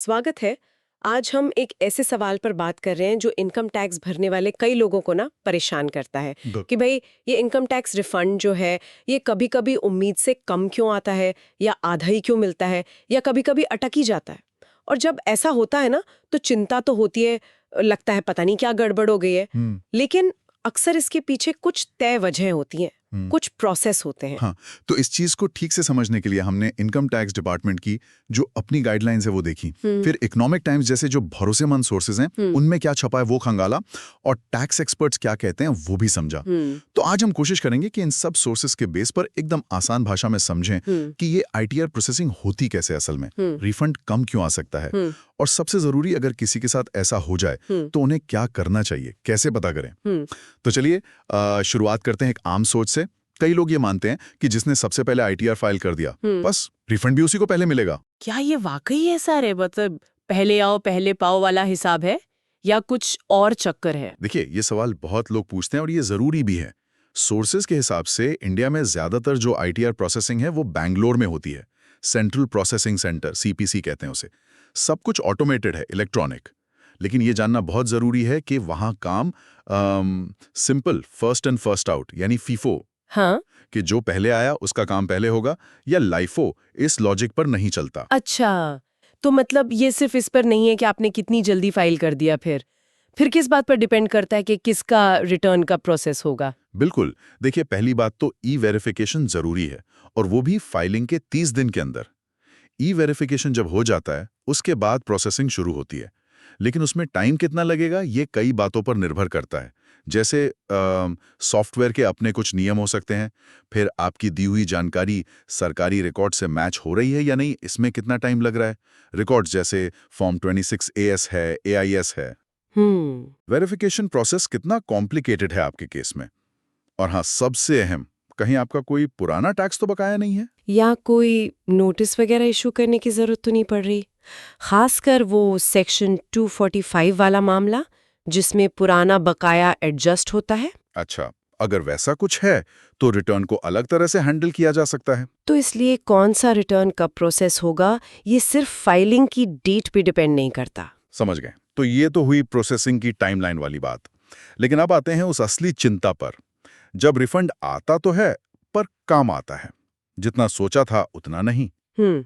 स्वागत है। आज हम एक ऐसे सवाल पर बात कर रहे हैं जो इनकम टैक्स भरने वाले कई लोगों को ना परेशान करता है गुड। कि भाई ये इनकम टैक्स रिफंड जो है ये कभी-कभी उम्मीद से कम क्यों आता है या आधा ही क्यों मिलता है या कभी-कभी अटक ही जाता है। और जब ऐसा होता है ना तो चिंता तो होती है, लगता है पता नहीं क्या गड़बड़ हो गई है। लेकिन अक्सर इसके पीछे कुछ तय वजह होती हैं, कुछ प्रोसेस होते हैं। हाँ, तो इस चीज को ठीक से समझने के लिए हमने इनकम टैक्स डिपार्टमेंट की जो अपनी गाइडलाइंस है वो देखी, फिर इकोनॉमिक टाइम्स जैसे जो भरोसेमंद सोर्सेज हैं उनमें क्या छपा है वो खंगाला, और टैक्स एक्सपर्ट्स क्या कहते हैं वो भी समझा। तो आज हम कोशिश करेंगे कि इन सब सोर्सेज के बेस पर एकदम आसान भाषा में समझें कि ये आईटीआर प्रोसेसिंग होती कैसे, असल में रिफंड कम क्यों आ सकता है, और सबसे जरूरी अगर किसी के साथ ऐसा हो जाए तो उन्हें क्या करना चाहिए, कैसे पता करें। तो चलिए शुरुआत करते हैं एक आम सोच से। कई लोग ये मानते हैं कि जिसने सबसे पहले आईटीआर फाइल कर दिया बस रिफंड भी उसी को पहले मिलेगा। क्या ये वाकई ऐसा है? मतलब पहले आओ पहले पाओ वाला हिसाब है या कुछ और चक्कर है? देखिए, ये सवाल बहुत लोग पूछते हैं और ये जरूरी भी है। सोर्सेज के हिसाब से इंडिया में ज्यादातर जो आईटीआर प्रोसेसिंग है वो बैंगलोर में होती है। सेंट्रल प्रोसेसिंग सेंटर, सीपीसी कहते हैं उसे। सब कुछ ऑटोमेटेड है, इलेक्ट्रॉनिक। लेकिन ये जानना बहुत जरूरी है कि वहां काम simple first in first out यानी फीफो, हाँ, कि जो पहले आया उसका काम पहले होगा, या लाइफो इस लॉजिक पर नहीं चलता। अच्छा। तो मतलब ये सिर्फ इस पर नहीं है कि आपने कितनी जल्दी फाइल कर दिया, फिर किस बात पर डिपेंड करता है कि किसका रिटर्न का प्रोसेस होगा? बिल्कुल। देखिए, पहली बात तो ई वेरिफिकेशन जरूरी है, और वो भी फाइलिंग के 30 दिन के अंदर। ई वेरिफिकेशन जब हो जाता है उसके बाद प्रोसेसिंग शुरू होती है, लेकिन उसमें टाइम कितना लगेगा ये कई बातों पर निर्भर करता है। जैसे सॉफ्टवेयर के अपने कुछ नियम हो सकते हैं, फिर आपकी दी हुई जानकारी सरकारी रिकॉर्ड से मैच हो रही है या नहीं, इसमें कितना टाइम लग रहा है। रिकॉर्ड्स जैसे फॉर्म 26 एएस है, एआईएस है। वेरिफिकेशन प्रोसेस कितना कॉम्प्लिकेटेड है आपके केस में। और हाँ, सबसे अहम, कहीं आपका कोई पुराना टैक्स तो बकाया नहीं है, या कोई नोटिस वगैरह इशू करने की जरूरत तो नहीं पड़ रही, खासकर वो सेक्शन 245 वाला मामला जिसमें पुराना बकाया एडजस्ट होता है। अच्छा, अगर वैसा कुछ है तो रिटर्न को अलग तरह से हैंडल किया जा सकता है। तो इसलिए कौन सा रिटर्न कब प्रोसेस होगा ये सिर्फ फाइलिंग की डेट पे डिपेंड नहीं करता। समझ गए। तो ये तो हुई प्रोसेसिंग की टाइमलाइन वाली बात। लेकिन अब आते हैं उस असली चिंता पर। जब रिफंड आता तो है, पर कम आता है, जितना सोचा था उतना नहीं। हम्म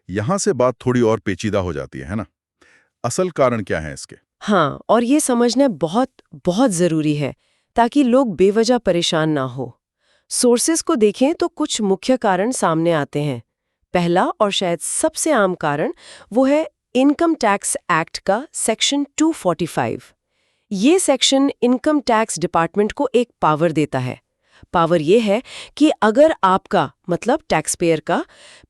यहां से बात थोड़ी और पेचीदा हो जाती है ना। असल कारण क्या है इसके? हाँ, और ये समझना बहुत बहुत जरूरी है ताकि लोग बेवजह परेशान ना हो। सोर्सेस को देखें तो कुछ मुख्य कारण सामने आते हैं। पहला और शायद सबसे आम कारण वो है इनकम टैक्स एक्ट का सेक्शन 245। ये सेक्शन इनकम टैक्स डिपार्टमेंट को एक पावर देता है। पावर ये है कि अगर आपका मतलब टैक्स पेयर का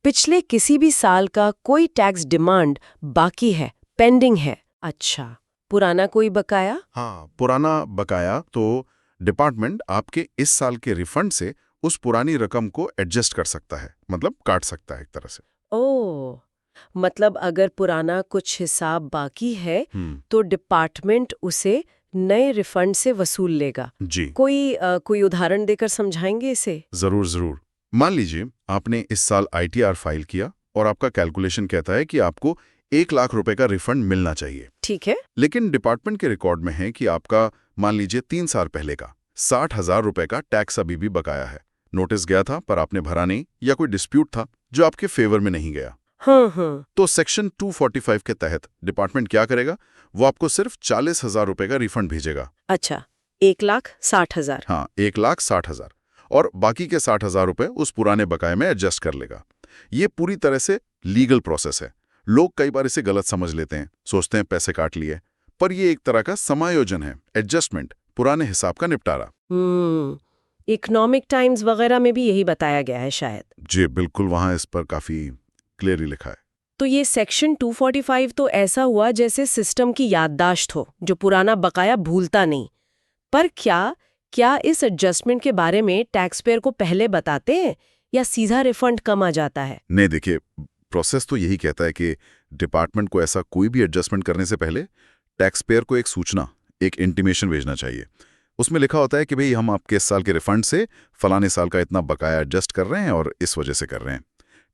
पिछले किसी भी साल का कोई टैक्स डिमांड बाकी है, पेंडिंग है, अच्छा पुराना कोई बकाया, हाँ, पुराना बकाया, तो डिपार्टमेंट आपके इस साल के रिफंड से उस पुरानी रकम को एडजस्ट कर सकता है, मतलब काट सकता है एक तरह से। ओ मतलब अगर पुराना कुछ हिसाब बाकी है तो डिपार्टमेंट उसे नए रिफंड से वसूल लेगा। जी, कोई उदाहरण देकर समझाएंगे इसे? जरूर जरूर। मान लीजिए आपने इस साल आईटीआर फाइल किया और आपका कैलकुलेशन कहता है कि आपको 1 लाख रुपए का रिफंड मिलना चाहिए। ठीक है। लेकिन डिपार्टमेंट के रिकॉर्ड में है कि आपका मान लीजिए 3 साल पहले का 60,000 रुपए का टैक्स अभी भी बकाया है। नोटिस गया था पर आपने भरा नहीं, या कोई डिस्प्यूट था जो आपके फेवर में नहीं गया। हाँ। तो सेक्शन 245 के तहत डिपार्टमेंट क्या करेगा, वो आपको सिर्फ 40,000 रुपए का रिफंड भेजेगा। अच्छा, 1,60,000। हाँ, 1,60,000, और बाकी के 60,000 रुपए उस पुराने बकाये में एडजस्ट कर लेगा। ये पूरी तरह से लीगल प्रोसेस है। लोग कई बार इसे गलत समझ लेते हैं, सोचते हैं पैसे काट लिए, पर ये एक तरह का समायोजन है, एडजस्टमेंट, पुराने हिसाब का निपटारा। इकोनॉमिक टाइम्स वगैरह में भी यही बताया गया है शायद। जी बिल्कुल, वहां इस पर काफी क्लियरली लिखा है। तो ये सेक्शन 245 तो ऐसा हुआ जैसे सिस्टम की याददाश्त हो जो पुराना बकाया भूलता नहीं। पर क्या इस एडजस्टमेंट के बारे में टैक्स पेयर को पहले बताते हैं या सीधा रिफंड कम आ जाता है? नहीं, देखिए, प्रोसेस तो यही कहता है कि डिपार्टमेंट को ऐसा कोई भी एडजस्टमेंट करने से पहले टैक्स पेयर को एक सूचना, एक इंटीमेशन भेजना चाहिए। उसमें लिखा होता है कि भाई हम आपके इस साल के रिफंड से फलाने साल का इतना बकाया एडजस्ट कर रहे हैं और इस वजह से कर रहे हैं।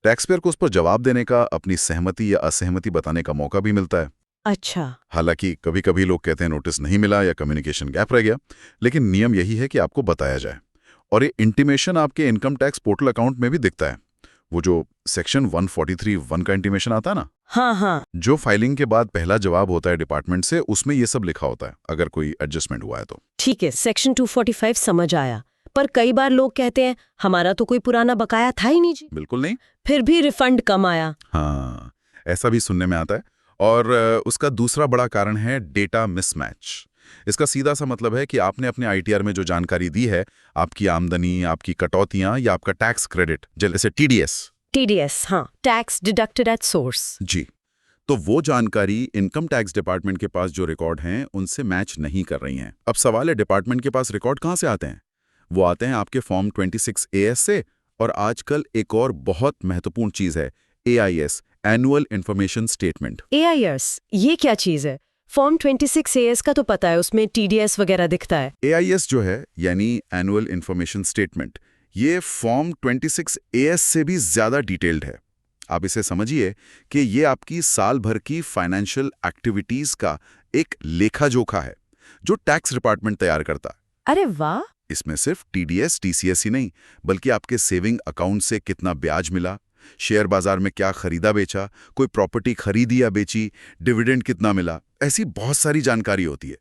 टैक्स पेयर को उस पर जवाब देने का, अपनी सहमति या असहमति बताने का मौका भी मिलता है। अच्छा। हालांकि कभी-कभी लोग कहते हैं नोटिस नहीं मिला या कम्युनिकेशन गैप रह गया, लेकिन नियम यही है कि आपको बताया जाए। और ये इंटीमेशन आपके इनकम टैक्स पोर्टल अकाउंट में भी दिखता है। वो जो सेक्शन 143(1) का इंटीमेशन आता है ना, हाँ हाँ। जो फाइलिंग के बाद पहला जवाब होता है डिपार्टमेंट से, उसमें ये सब लिखा होता है अगर कोई एडजस्टमेंट हुआ है तो। ठीक है, सेक्शन 245 समझ आया। पर कई बार लोग कहते हैं हमारा तो कोई पुराना बकाया था ही नहीं जी, बिल्कुल नहीं। फिर भी रिफंड कम आया। हाँ, ऐसा भी सुनने में आता है। और उसका दूसरा बड़ा कारण है डेटा मिसमैच। इसका सीधा सा मतलब है कि आपने अपने आईटीआर में जो जानकारी दी है, आपकी आमदनी, आपकी कटौतियां या आपका टैक्स क्रेडिट, जैसे टीडीएस, हाँ, टैक्स डिडक्टेड एट सोर्स। जी, तो वो जानकारी इनकम टैक्स डिपार्टमेंट के पास जो रिकॉर्ड हैं उनसे मैच नहीं कर रही हैं। अब सवाल है, डिपार्टमेंट के पास रिकॉर्ड कहाँ से आते हैं? वो आते हैं आपके फॉर्म 26AS से, और आजकल एक और बहुत महत्वपूर्ण चीज है, AIS, annual information statement. AIS, ये क्या चीज है? फॉर्म 26AS का तो पता है, उसमें टीडीएस वगैरह दिखता है। AIS जो है, यानी एनुअल इन्फॉर्मेशन स्टेटमेंट, ये फॉर्म 26AS से भी ज्यादा डिटेल्ड है। आप इसे समझिए कि ये आपकी साल भर की फाइनेंशियल एक्टिविटीज का एक लेखा जोखा है, जो टैक्स डिपार्टमेंट तैयार करता है। अरे वाह! इसमें सिर्फ TDS, TCS ही नहीं, बल्कि आपके सेविंग अकाउंट से कितना ब्याज मिला, शेयर बाजार में क्या खरीदा बेचा, कोई प्रॉपर्टी खरीदी या बेची, डिविडेंड कितना मिला, ऐसी बहुत सारी जानकारी होती है।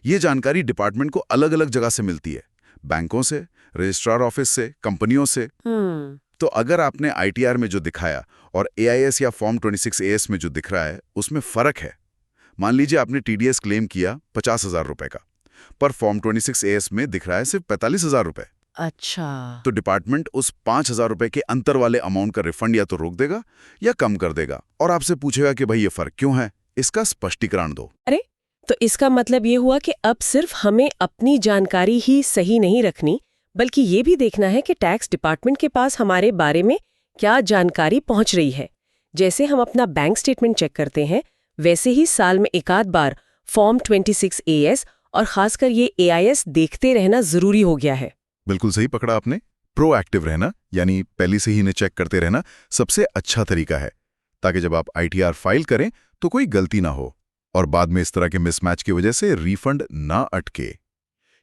ये जानकारी डिपार्टमेंट को अलग अलग जगह से मिलती है, बैंकों से, रजिस्ट्रार ऑफिस से, कंपनियों से। तो अगर आपने ITR में जो दिखाया और AIS या फॉर्म 26AS में जो दिख रहा है, उसमें फर्क है। मान लीजिए आपने TDS क्लेम किया 50,000 रुपए का, पर फॉर्म 26AS में दिख रहा है सिर्फ 45,000 रुपए। अच्छा। तो डिपार्टमेंट उस 5,000 रुपए के अंतर वाले अमाउंट का रिफंड या तो रोक देगा या कम कर देगा, और आपसे पूछेगा कि भाई ये फर्क क्यों है, इसका स्पष्टीकरण दो। अरे, तो इसका मतलब ये हुआ कि अब सिर्फ हमें अपनी जानकारी ही सही नहीं रखनी, बल्कि ये भी देखना है कि टैक्स डिपार्टमेंट के पास हमारे बारे में क्या जानकारी पहुंच रही है। जैसे हम अपना बैंक स्टेटमेंट चेक करते हैं, वैसे ही साल में एक आध बार फॉर्म 26AS और खासकर ये AIS देखते रहना जरूरी हो गया है। बिल्कुल सही पकड़ा आपने। प्रोएक्टिव रहना, यानी पहले से ही इन्हें चेक करते रहना, सबसे अच्छा तरीका है, ताकि जब आप ITR फाइल करें तो कोई गलती ना हो और बाद में इस तरह के मिसमैच की वजह से रिफंड ना अटके।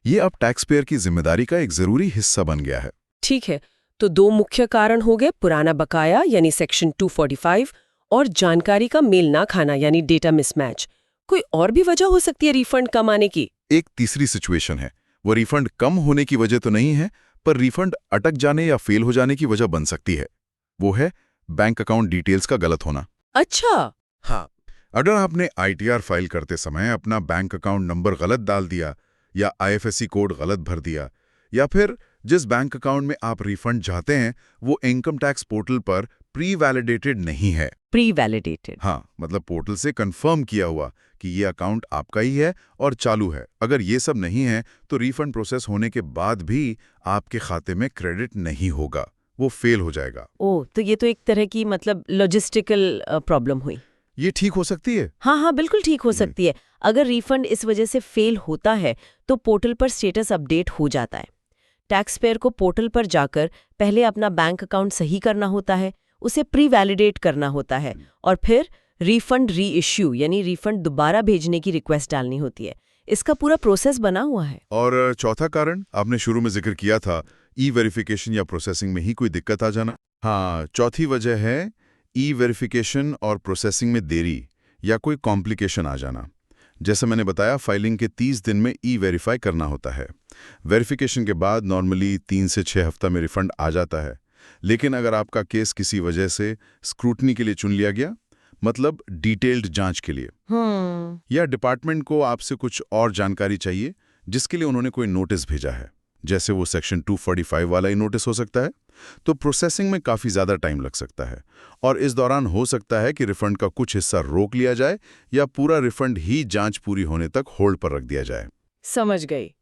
ये अब टैक्स पेयर की जिम्मेदारी का एक जरूरी हिस्सा बन गया है। ठीक है, तो दो मुख्य कारण हो गए, पुराना बकाया यानी सेक्शन 245 और जानकारी का मेल ना खाना यानी डेटा मिसमैच। कोई और भी वजह हो सकती है रिफंड कम आने की? एक तीसरी सिचुएशन है, वो रिफंड कम होने की वजह तो नहीं है, पर रिफंड अटक जाने या फेल हो जाने की वजह बन सकती है। वो है बैंक अकाउंट डिटेल्स का गलत होना। अच्छा। हाँ, अगर आपने ITR फाइल करते समय अपना बैंक अकाउंट नंबर गलत डाल दिया या IFSC कोड गलत भर दिया, या फिर जिस बैंक अकाउंट में आप रिफंड चाहते हैं वो इनकम टैक्स पोर्टल पर प्री वैलिडेटेड नहीं है। Pre validated? हाँ, मतलब पोर्टल से कंफर्म किया हुआ कि ये अकाउंट आपका ही है और चालू है। अगर ये सब नहीं है तो रिफंड प्रोसेस होने के बाद भी आपके खाते में क्रेडिट नहीं होगा, वो फेल हो जाएगा। ओह, तो ये तो एक तरह की मतलब लॉजिस्टिकल प्रॉब्लम हुई। ये ठीक हो सकती है? हाँ, बिल्कुल ठीक हो सकती है। अगर रिफंड इस वजह से फेल होता है तो पोर्टल पर स्टेटस अपडेट हो जाता है। टैक्स पेयर को पोर्टल पर जाकर पहले अपना बैंक अकाउंट सही करना होता है, उसे प्री वैलिडेट करना होता है और फिर रिफंड री इश्यू यानी रिफंड दोबारा भेजने की रिक्वेस्ट डालनी होती है। इसका पूरा प्रोसेस बना हुआ है। और चौथा कारण आपने शुरू में जिक्र किया था, ई-वेरिफिकेशन या प्रोसेसिंग में ही कोई दिक्कत आ जाना। हाँ, चौथी वजह है ई-वेरिफिकेशन और प्रोसेसिंग में देरी या कोई कॉम्प्लिकेशन आ जाना। जैसे मैंने बताया, फाइलिंग के 30 दिन में ई-वेरीफाई करना होता है। वेरिफिकेशन के बाद नॉर्मली 3 से 6 हफ्ता में रिफंड आ जाता है। लेकिन अगर आपका केस किसी वजह से स्क्रूटनी के लिए चुन लिया गया, मतलब डिटेल्ड जांच के लिए, या डिपार्टमेंट को आपसे कुछ और जानकारी चाहिए जिसके लिए उन्होंने कोई नोटिस भेजा है, जैसे वो सेक्शन 245 वाला ही नोटिस हो सकता है, तो प्रोसेसिंग में काफ़ी ज़्यादा टाइम लग सकता है और इस दौरान हो सकता है कि रिफंड का कुछ हिस्सा रोक लिया जाए या पूरा रिफंड ही जांच पूरी होने तक होल्ड पर रख दिया जाए। समझ गई।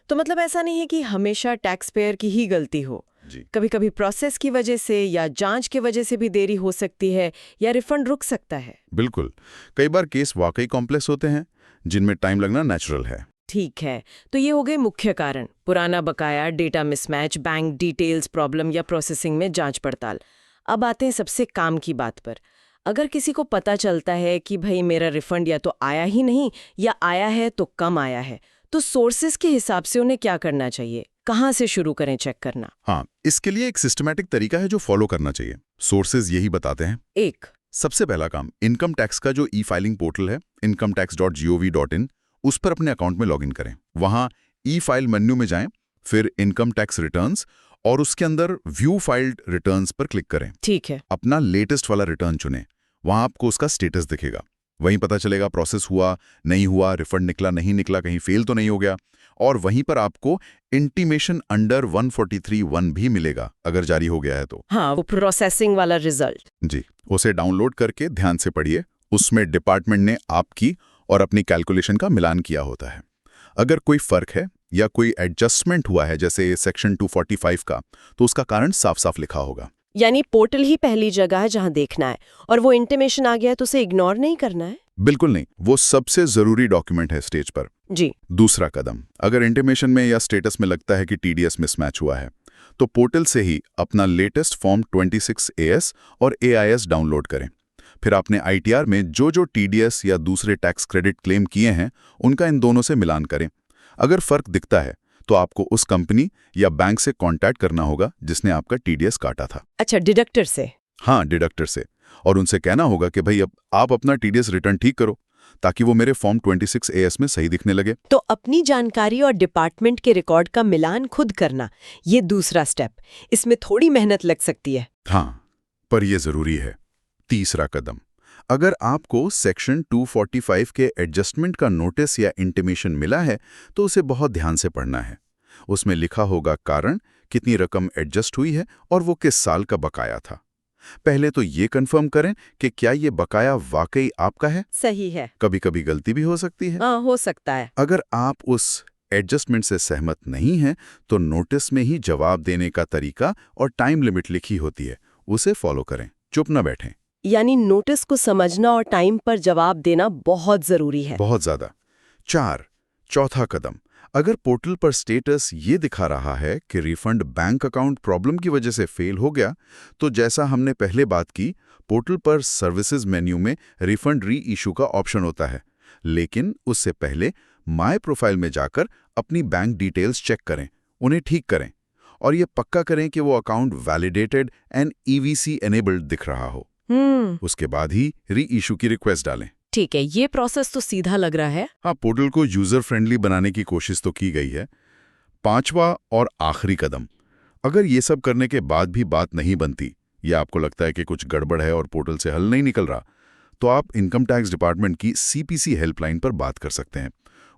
तो मतलब ऐसा नहीं है कि हमेशा टैक्स पेयर की ही गलती हो। जी, कभी कभी प्रोसेस की वजह से या जांच की वजह से भी देरी हो सकती है या रिफंड रुक सकता है। बिल्कुल। कई बार केस वाकई कॉम्प्लेक्स होते हैं जिनमें टाइम लगना नेचुरल है। ठीक है, तो ये हो गए मुख्य कारण, पुराना बकाया, data mismatch, bank details problem या प्रोसेसिंग में जांच पड़ताल। अब आते हैं सबसे काम की बात पर। अगर किसी को पता चलता है कि भाई मेरा रिफंड या तो आया ही नहीं या आया है तो कम आया है, तो सोर्सेज के हिसाब से उन्हें क्या करना चाहिए? कहाँ से शुरू करें चेक करना? हाँ, इसके लिए एक सिस्टमैटिक तरीका है जो फॉलो करना चाहिए। सोर्सेज यही बताते हैं। एक, सबसे पहला काम, इनकम टैक्स का जो ई फाइलिंग पोर्टल है incometax.gov.in, उस पर अपने अकाउंट में लॉगिन करें। वहां ई फाइल मेन्यू में जाएं, फिर इनकम टैक्स रिटर्न्स और उसके अंदर व्यू फाइल्ड रिटर्न्स पर क्लिक करें। ठीक है। अपना लेटेस्ट वाला रिटर्न चुनें। वहां आपको उसका स्टेटस दिखेगा। वहीं पता चलेगा प्रोसेस हुआ, नहीं हुआ, रिफंड निकला, नहीं निकला, कहीं फेल तो नहीं हो गया। और वहीं पर आपको इंटीमेशन अंडर 143(1) भी मिलेगा अगर जारी हो गया है तो। हाँ, वो प्रोसेसिंग वाला रिजल्ट। जी, उसे डाउनलोड करके ध्यान से पढ़िए। उसमें डिपार्टमेंट ने आपकी और अपनी कैलकुलेशन का मिलान किया होता है। अगर कोई फर्क है या कोई एडजस्टमेंट हुआ है जैसे सेक्शन 245 का, तो उसका कारण साफ साफ लिखा होगा। यानी पोर्टल ही पहली जगह है जहां देखना है, और वो इंटीमेशन आ गया है तो उसे इग्नोर नहीं करना है। बिल्कुल नहीं, वो सबसे जरूरी डॉक्यूमेंट है स्टेज पर। जी। दूसरा कदम, अगर इंटीमेशन में या स्टेटस में लगता है कि टीडीएस मिसमैच हुआ है, तो पोर्टल से ही अपना लेटेस्ट फॉर्म 26AS और AIS डाउनलोड करें। फिर आपने ITR में जो जो टीडीएस या दूसरे टैक्स क्रेडिट क्लेम किए हैं, उनका इन दोनों से मिलान करें। अगर फर्क दिखता है तो आपको उस कंपनी या बैंक से कांटेक्ट करना होगा जिसने आपका टीडीएस काटा था। अच्छा, डिडक्टर से? हाँ, डिडक्टर से। और उनसे कहना होगा कि भाई अब आप अपना टीडीएस रिटर्न ठीक करो, ताकि वो मेरे फॉर्म 26AS में सही दिखने लगे। तो अपनी जानकारी और डिपार्टमेंट के रिकॉर्ड का मिलान खुद करना, ये दूसरा स्टेप। इसमें थोड़ी मेहनत लग सकती है। हाँ, पर ये जरूरी है। तीसरा कदम, अगर आपको सेक्शन 245 के एडजस्टमेंट का नोटिस या इंटीमेशन मिला है, तो उसे बहुत ध्यान से पढ़ना है। उसमें लिखा होगा कारण, कितनी रकम एडजस्ट हुई है और वो किस साल का बकाया था। पहले तो ये कंफर्म करें कि क्या ये बकाया वाकई आपका है। सही है। कभी कभी गलती भी हो सकती है। हाँ, हो सकता है। अगर आप उस एडजस्टमेंट से सहमत नहीं हैं, तो नोटिस में ही जवाब देने का तरीका और टाइम लिमिट लिखी होती है, उसे फॉलो करें, चुप न बैठें। यानी नोटिस को समझना और टाइम पर जवाब देना बहुत जरूरी है। बहुत ज्यादा। चौथा कदम, अगर पोर्टल पर स्टेटस ये दिखा रहा है कि रिफंड बैंक अकाउंट प्रॉब्लम की वजह से फेल हो गया, तो जैसा हमने पहले बात की, पोर्टल पर सर्विसेज मेन्यू में रिफंड री इशू का ऑप्शन होता है। लेकिन उससे पहले माय प्रोफाइल में जाकर अपनी बैंक डिटेल्स चेक करें, उन्हें ठीक करें और ये पक्का करें कि वो account validated and EVC enabled दिख रहा हो। उसके बाद ही री इशू की रिक्वेस्ट डालें। ठीक है, ये प्रोसेस तो सीधा लग रहा है। हाँ, पोर्टल को यूजर फ्रेंडली बनाने की कोशिश तो की गई है। पांचवा और आखिरी कदम, अगर ये सब करने के बाद भी बात नहीं बनती या आपको लगता है कि कुछ गड़बड़ है और पोर्टल से हल नहीं निकल रहा, तो आप इनकम टैक्स डिपार्टमेंट की CPC हेल्पलाइन पर बात कर सकते हैं।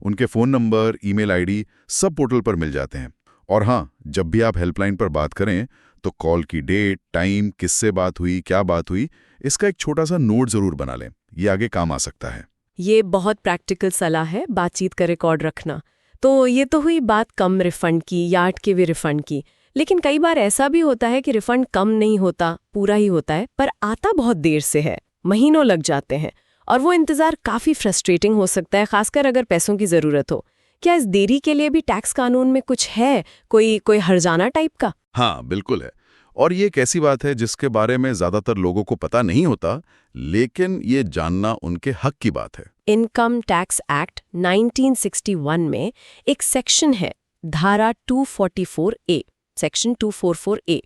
उनके फ़ोन नंबर, ईमेल ID सब पोर्टल पर मिल जाते हैं। और हाँ, जब भी आप हेल्पलाइन पर बात करें तो कॉल की डेट, टाइम, किससे बात हुई, क्या बात हुई, इसका एक छोटा सा नोट जरूर बना लें, ये आगे काम आ सकता है। ये बहुत प्रैक्टिकल सलाह है, बातचीत का रिकॉर्ड रखना। तो ये तो हुई बात कम रिफंड की या अटके हुए रिफंड की। लेकिन कई बार ऐसा भी होता है कि रिफंड कम नहीं होता, पूरा ही होता है, पर आता बहुत देर से है, महीनों लग जाते हैं, और वो इंतज़ार काफ़ी फ्रस्ट्रेटिंग हो सकता है, खासकर अगर पैसों की ज़रूरत हो। क्या इस देरी के लिए भी टैक्स कानून में कुछ है, कोई हर्जाना टाइप का? हाँ, बिल्कुल है। और ये एक ऐसी बात है जिसके बारे में ज्यादातर लोगों को पता नहीं होता, लेकिन ये जानना उनके हक की बात है। इनकम टैक्स एक्ट 1961 में एक सेक्शन है, धारा 244A, सेक्शन 244A।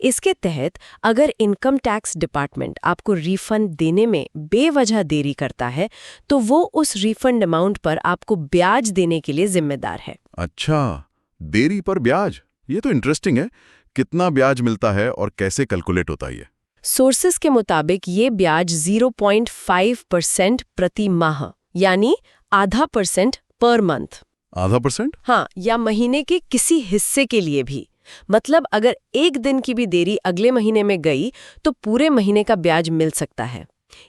इसके तहत अगर इनकम टैक्स डिपार्टमेंट आपको रिफंड देने में बेवजह देरी करता है, तो वो उस रिफंड अमाउंट पर आपको ब्याज देने के लिए जिम्मेदार है। अच्छा, देरी पर ब्याज, ये तो इंटरेस्टिंग है। कितना ब्याज मिलता है और कैसे कैलकुलेट होता है ये? सोर्सेस के मुताबिक ये ब्याज 0.5% प्रति माह, यानी ½ % पर मंथ। ½ %? हाँ, या महीने के किसी हिस्से के लिए भी। मतलब अगर एक दिन की भी देरी अगले महीने में गई तो पूरे महीने का ब्याज मिल सकता है।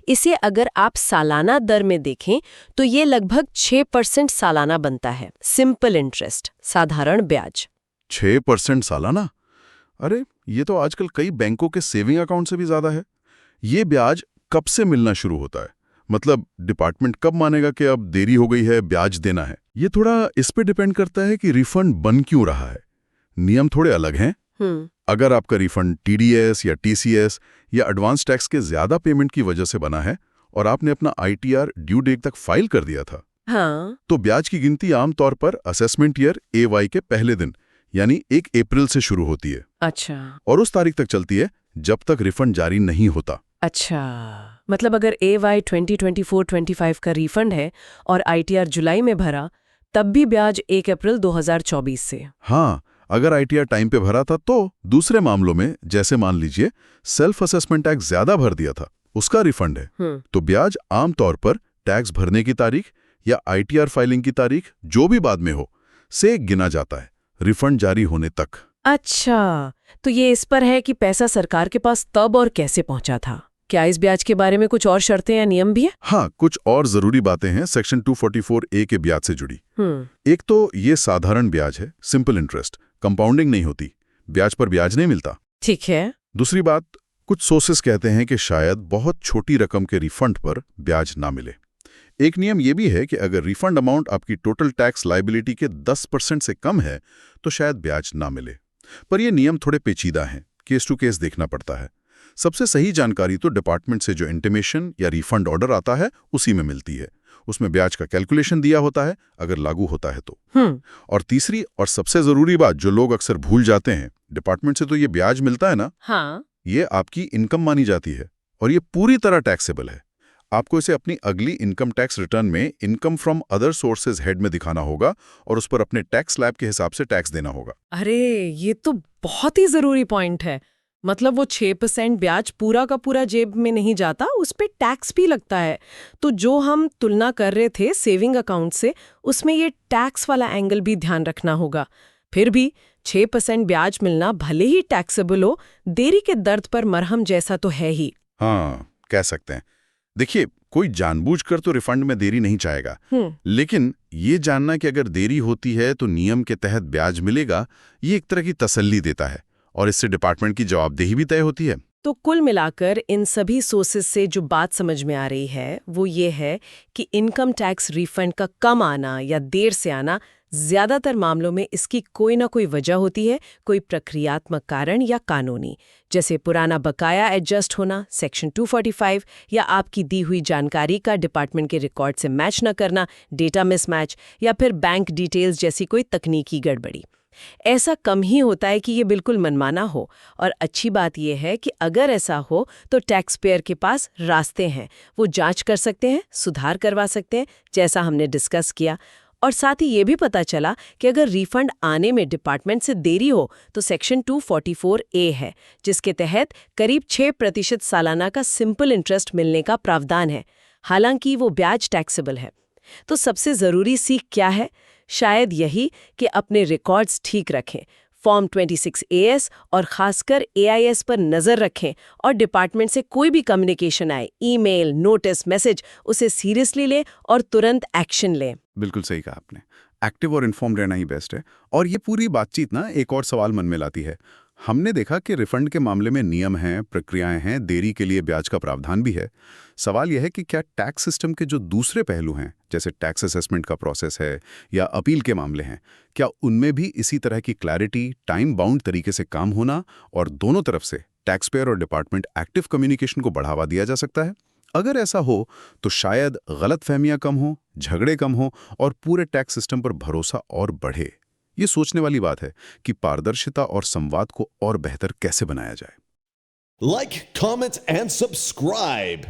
इसे अगर आप सालाना दर में देखें तो ये लगभग 6% सालाना बनता है। सिंपल इंटरेस्ट, साधारण ब्याज। 6% सालाना? अरे, ये तो आजकल कई बैंकों के सेविंग अकाउंट से भी ज्यादा है। ये ब्याज कब से मिलना शुरू होता है? मतलब डिपार्टमेंट कब मानेगा कि अब देरी हो गई है, ब्याज देना है? ये थोड़ा इस पे डिपेंड करता है कि रिफंड बन क्यों रहा है। नियम थोड़े अलग हैं। अगर आपका रिफंड टीडीएस या टीसीएस या एडवांस टैक्स के ज्यादा पेमेंट की वजह से बना है और आपने अपना आईटीआर ड्यू डेट तक फाइल कर दिया था, हाँ, तो ब्याज की गिनती आमतौर पर असेसमेंट ईयर AY के पहले दिन यानी 1 अप्रैल से शुरू होती है अच्छा और उस तारीख तक चलती है जब तक रिफंड जारी नहीं होता। अच्छा, मतलब अगर AY 2024-25 का रिफंड है और ITR जुलाई में भरा, तब भी ब्याज 1 अप्रैल 2024 से। हाँ, अगर आईटीआर टाइम पे भरा था तो दूसरे मामलों में, जैसे मान लीजिए सेल्फ असेसमेंट टैक्स ज्यादा भर दिया था, उसका रिफंड है, तो ब्याज आमतौर पर टैक्स भरने की तारीख या आईटीआर फाइलिंग की तारीख जो भी बाद में हो से गिना जाता है रिफंड जारी होने तक। अच्छा, तो ये इस पर है कि पैसा सरकार के पास तब और कैसे पहुंचा था। क्या इस ब्याज के बारे में कुछ और शर्तें या नियम भी है? हाँ, कुछ और जरूरी बातें हैं सेक्शन 244A के ब्याज से जुड़ी। एक तो ये साधारण ब्याज है, सिंपल इंटरेस्ट, कंपाउंडिंग नहीं होती, ब्याज पर ब्याज नहीं मिलता। ठीक है। दूसरी बात, कुछ सोर्सेस कहते हैं कि शायद बहुत छोटी रकम के रिफंड पर ब्याज ना मिले। एक नियम ये भी है कि अगर रिफंड अमाउंट आपकी टोटल टैक्स लायबिलिटी के 10% से कम है तो शायद ब्याज ना मिले। पर ये नियम थोड़े पेचीदा हैं, केस टू केस देखना पड़ता है। सबसे सही जानकारी तो डिपार्टमेंट से जो इंटीमेशन या रिफंड ऑर्डर आता है उसी में मिलती है। उसमें ब्याज का कैलकुलेशन दिया होता है अगर लागू होता है तो। और तीसरी और सबसे जरूरी बात जो लोग अक्सर भूल जाते हैं, डिपार्टमेंट से तो ये ब्याज मिलता है ना, हाँ, ये आपकी इनकम मानी जाती है और ये पूरी तरह टैक्सेबल है। आपको इसे अपनी अगली इनकम टैक्स रिटर्न में income from other sources head में दिखाना होगा और उस पर अपने टैक्स स्लैब के हिसाब से टैक्स देना होगा। अरे ये तो बहुत ही जरूरी पॉइंट है। मतलब वो 6% ब्याज पूरा का पूरा जेब में नहीं जाता, उस पे टैक्स भी लगता है। तो जो हम तुलना कर रहे थे सेविंग अकाउंट से, उसमें ये टैक्स वाला एंगल भी ध्यान रखना होगा। फिर भी 6% ब्याज मिलना भले ही टैक्सेबल हो, देरी के दर्द पर मरहम जैसा तो है ही। हाँ, कह सकते हैं। देखिए, कोई जानबूझकर तो रिफंड में देरी नहीं चाहेगा, लेकिन ये जानना कि अगर देरी होती है तो नियम के तहत ब्याज मिलेगा, ये एक तरह की तसल्ली देता है और इससे डिपार्टमेंट की जवाबदेही भी तय होती है। तो कुल मिलाकर इन सभी सोर्सेस से जो बात समझ में आ रही है वो ये है कि इनकम टैक्स रिफंड का कम आना या देर से आना, ज्यादातर मामलों में इसकी कोई ना कोई वजह होती है, कोई प्रक्रियात्मक कारण या कानूनी, जैसे पुराना बकाया एडजस्ट होना, सेक्शन 245, या आपकी दी हुई जानकारी का डिपार्टमेंट के रिकॉर्ड से मैच न करना, डेटा मिसमैच, या फिर बैंक डिटेल्स जैसी कोई तकनीकी गड़बड़ी। ऐसा कम ही होता है कि ये बिल्कुल मनमाना हो, और अच्छी बात यह है कि अगर ऐसा हो तो टैक्स पेयर के पास रास्ते हैं, वो जांच कर सकते हैं, सुधार करवा सकते हैं, जैसा हमने डिस्कस किया। और साथ ही ये भी पता चला कि अगर रिफंड आने में डिपार्टमेंट से देरी हो तो सेक्शन 244A है, जिसके तहत करीब 6% सालाना का सिंपल इंटरेस्ट मिलने का प्रावधान है, हालांकि वो ब्याज टैक्सेबल है। तो सबसे ज़रूरी सीख क्या है? शायद यही कि अपने रिकॉर्ड्स ठीक रखें, फॉर्म 26AS और खासकर AIS पर नज़र रखें, और डिपार्टमेंट से कोई भी कम्युनिकेशन आए, ईमेल, नोटिस, मैसेज, उसे सीरियसली लें और तुरंत एक्शन लें। बिल्कुल सही कहा आपने। एक्टिव और इन्फॉर्म रहना ही बेस्ट है। और ये पूरी बातचीत ना एक और सवाल मन में लाती है। हमने देखा कि रिफंड के मामले में नियम हैं, प्रक्रियाएं हैं, देरी के लिए ब्याज का प्रावधान भी है। सवाल यह है कि क्या टैक्स सिस्टम के जो दूसरे पहलू हैं, जैसे टैक्स असेसमेंट का प्रोसेस है या अपील के मामले हैं, क्या उनमें भी इसी तरह की क्लैरिटी, टाइम बाउंड तरीके से काम होना और दोनों तरफ से टैक्स पेयर और डिपार्टमेंट एक्टिव कम्युनिकेशन को बढ़ावा दिया जा सकता है? अगर ऐसा हो तो शायद गलतफहमियां कम हो, झगड़े कम हो और पूरे टैक्स सिस्टम पर भरोसा और बढ़े। ये सोचने वाली बात है कि पारदर्शिता और संवाद को और बेहतर कैसे बनाया जाए। Like, comment, and subscribe.